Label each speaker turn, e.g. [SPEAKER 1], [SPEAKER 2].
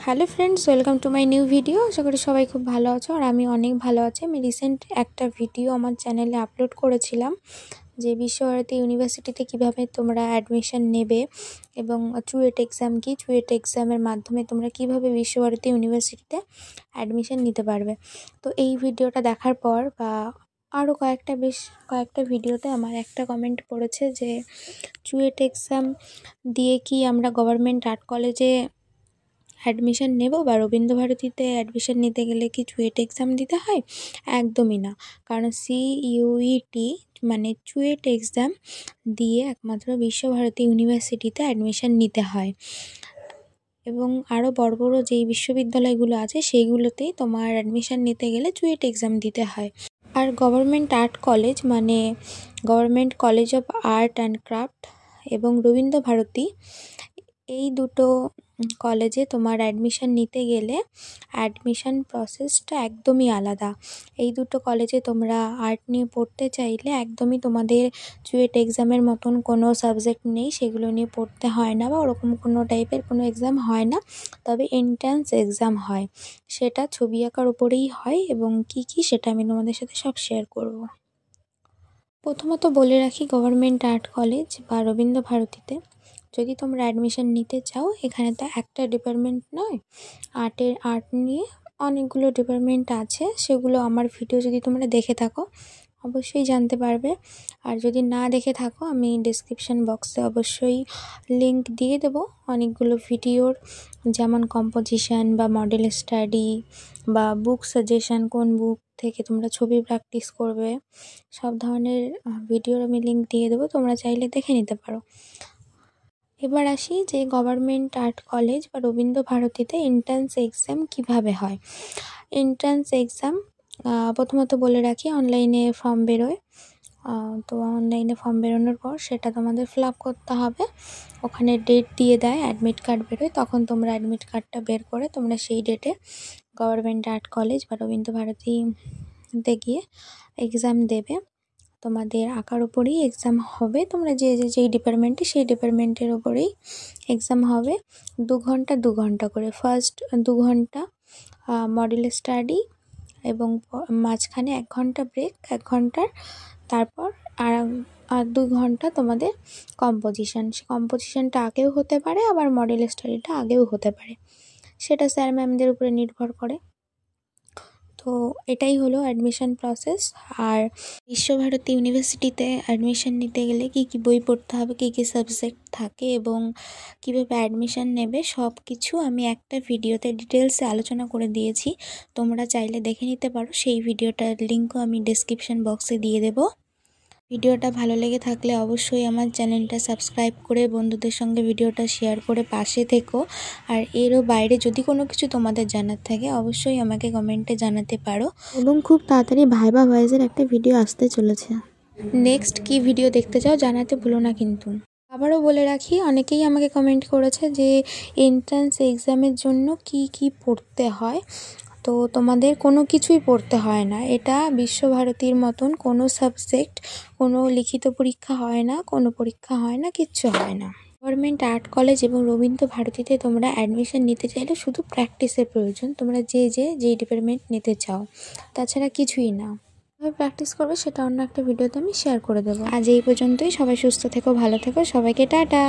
[SPEAKER 1] Hello friends, welcome to my new video. আশা করি সবাই খুব ভালো আছো আর আমি অনেক ভালো আছি। আমি রিসেন্ট একটা ভিডিও আমার চ্যানেলে আপলোড করেছিলাম যে বিশ্বভারতী ইউনিভার্সিটিতে কিভাবে তোমরা অ্যাডমিশন নেবে এবং চুয়েট এক্সাম কি, চুয়েট এক্সামের মাধ্যমে তোমরা কিভাবে বিশ্বভারতী ইউনিভার্সিটিতে অ্যাডমিশন নিতে পারবে। তো এই ভিডিওটা দেখার পর বা আরও কয়েকটা ভিডিওতে আমার একটা কমেন্ট পড়েছে যে চুয়েট এক্সাম দিয়ে কি আমরা গভর্নমেন্ট আর্ট কলেজে অ্যাডমিশন নেব বা রবীন্দ্রভারতীতে অ্যাডমিশন নিতে গেলে কি চুয়েট এক্সাম দিতে হয়? একদমই না, কারণ CUET মানে চুয়েট এক্সাম দিয়ে একমাত্র বিশ্বভারতী ইউনিভার্সিটিতে অ্যাডমিশন নিতে হয় এবং আরও বড় বড় যেই বিশ্ববিদ্যালয়গুলো আছে সেইগুলোতেই তোমার অ্যাডমিশন নিতে গেলে চুয়েট এক্সাম দিতে হয়। আর গভর্নমেন্ট আর্ট কলেজ মানে government college of art and craft এবং রবীন্দ্রভারতী, এই দুটো কলেজে তোমার অ্যাডমিশন নিতে গেলে অ্যাডমিশন প্রসেসটা একদমই আলাদা। এই দুটো কলেজে তোমরা আর্ট নিয়ে পড়তে চাইলে একদমই তোমাদের চুয়েট এক্সামের মতন কোনো সাবজেক্ট নেই, সেগুলো নিয়ে পড়তে হয় না বা ওরকম কোনো টাইপের কোনো এক্সাম হয় না। তবে এন্ট্রান্স এক্সাম হয়, সেটা ছবি আঁকার উপরেই হয় এবং কি সেটা আমি তোমাদের সাথে সব শেয়ার করব। প্রথমত বলে রাখি, গভর্নমেন্ট আর্ট কলেজ বা রবীন্দ্রভারতীতে যদি তোমরা অ্যাডমিশন নিতে চাও, এখানে তো একটা ডিপার্টমেন্ট নয়, আর্ট নিয়ে অনেকগুলো ডিপার্টমেন্ট আছে। সেগুলো আমার ভিডিও যদি তোমরা দেখে থাকো অবশ্যই জানতে পারবে, আর যদি না দেখে থাকো আমি ডেসক্রিপশান বক্সে অবশ্যই লিংক দিয়ে দেবো অনেকগুলো ভিডিওর, যেমন কম্পোজিশন বা মডেল স্টাডি বা বুক সাজেশন, কোন বুক থেকে তোমরা ছবি প্র্যাকটিস করবে, সব ধরনের ভিডিওর আমি লিংক দিয়ে দেবো, তোমরা চাইলে দেখে নিতে পারো। এবার আসি যে গভর্নমেন্ট আর্ট কলেজ বা রবীন্দ্রভারতীতে এন্ট্রান্স এক্সাম কিভাবে হয়। এন্ট্রান্স এক্সাম প্রথমত বলে রাখি, অনলাইনে ফর্ম বেরোয়। তো অনলাইনে ফর্ম বেরোনোর পর সেটা তোমাদের ফিল আপ করতে হবে। ওখানে ডেট দিয়ে দেয়, অ্যাডমিট কার্ড বেরোয়, তখন তোমরা অ্যাডমিট কার্ডটা বের করে তোমরা সেই ডেটে গভর্নমেন্ট আর্ট কলেজ বা রবীন্দ্রভারতীতে গিয়ে এক্সাম দেবে। তোমাদের আঁকার উপরেই এক্সাম হবে, তোমরা যেই ডিপার্টমেন্টে সেই ডিপার্টমেন্টের ওপরেই এক্সাম হবে। 2 ঘন্টা করে, ফার্স্ট 2 ঘন্টা মডেল স্টাডি এবং মাঝখানে 1 ঘন্টা ব্রেক, 1 ঘন্টার, তারপর আর 2 ঘন্টা তোমাদের কম্পোজিশন। সে কম্পোজিশনটা আগেও হতে পারে, আবার মডেল স্টাডিটা আগেও হতে পারে, সেটা স্যার ম্যামদের উপরে নির্ভর করে। তো এটাই হলো অ্যাডমিশন প্রসেস। আর বিশ্বভারতী ইউনিভার্সিটিতে অ্যাডমিশন নিতে গেলে কী বই পড়তে হবে, কী সাবজেক্ট থাকে এবং কীভাবে অ্যাডমিশন নেবে, সব কিছু আমি একটা ভিডিওতে ডিটেলসে আলোচনা করে দিয়েছি, তোমরা চাইলে দেখে নিতে পারো। সেই ভিডিওটার লিঙ্কও আমি ডেসক্রিপশন বক্সে দিয়ে দেবো। ভিডিওটা ভালো লেগে থাকলে অবশ্যই আমার চ্যানেলটা সাবস্ক্রাইব করে বন্ধুদের সঙ্গে ভিডিওটা শেয়ার করে পাশে থেকো। আর এরও বাইরে যদি কোনো কিছু তোমাদের জানার থাকে অবশ্যই আমাকে কমেন্টে জানাতে পারো। এবং খুব তাড়াতাড়ি ভাইবা ভয়েসের একটা ভিডিও আসতে চলেছে। নেক্সট কি ভিডিও দেখতে চাও জানাতে ভুলো না কিন্তু। আবারও বলে রাখি, অনেকেই আমাকে কমেন্ট করেছে যে এন্ট্রান্স এক্সামের জন্য কি পড়তে হয়। তো তোমাদের কোনো কিছুই পড়তে হয় না, এটা বিশ্বভারতীর মতন কোনো সাবজেক্ট, কোনো লিখিত পরীক্ষা হয় না, কোনো পরীক্ষা হয় না, কিচ্ছু হয় না। গভর্নমেন্ট আর্ট কলেজ এবং রবীন্দ্রভারতীতে তোমরা অ্যাডমিশন নিতে চাইলে শুধু প্র্যাকটিসের প্রয়োজন, তোমরা যেই ডিপার্টমেন্ট নিতে চাও, তাছাড়া কিছুই না। কীভাবে প্র্যাকটিস করবে সেটা অন্য একটা ভিডিওতে আমি শেয়ার করে দেবো। আজ এই পর্যন্তই, সবাই সুস্থ থেকো, ভালো থেকো, সবাইকে টাটা।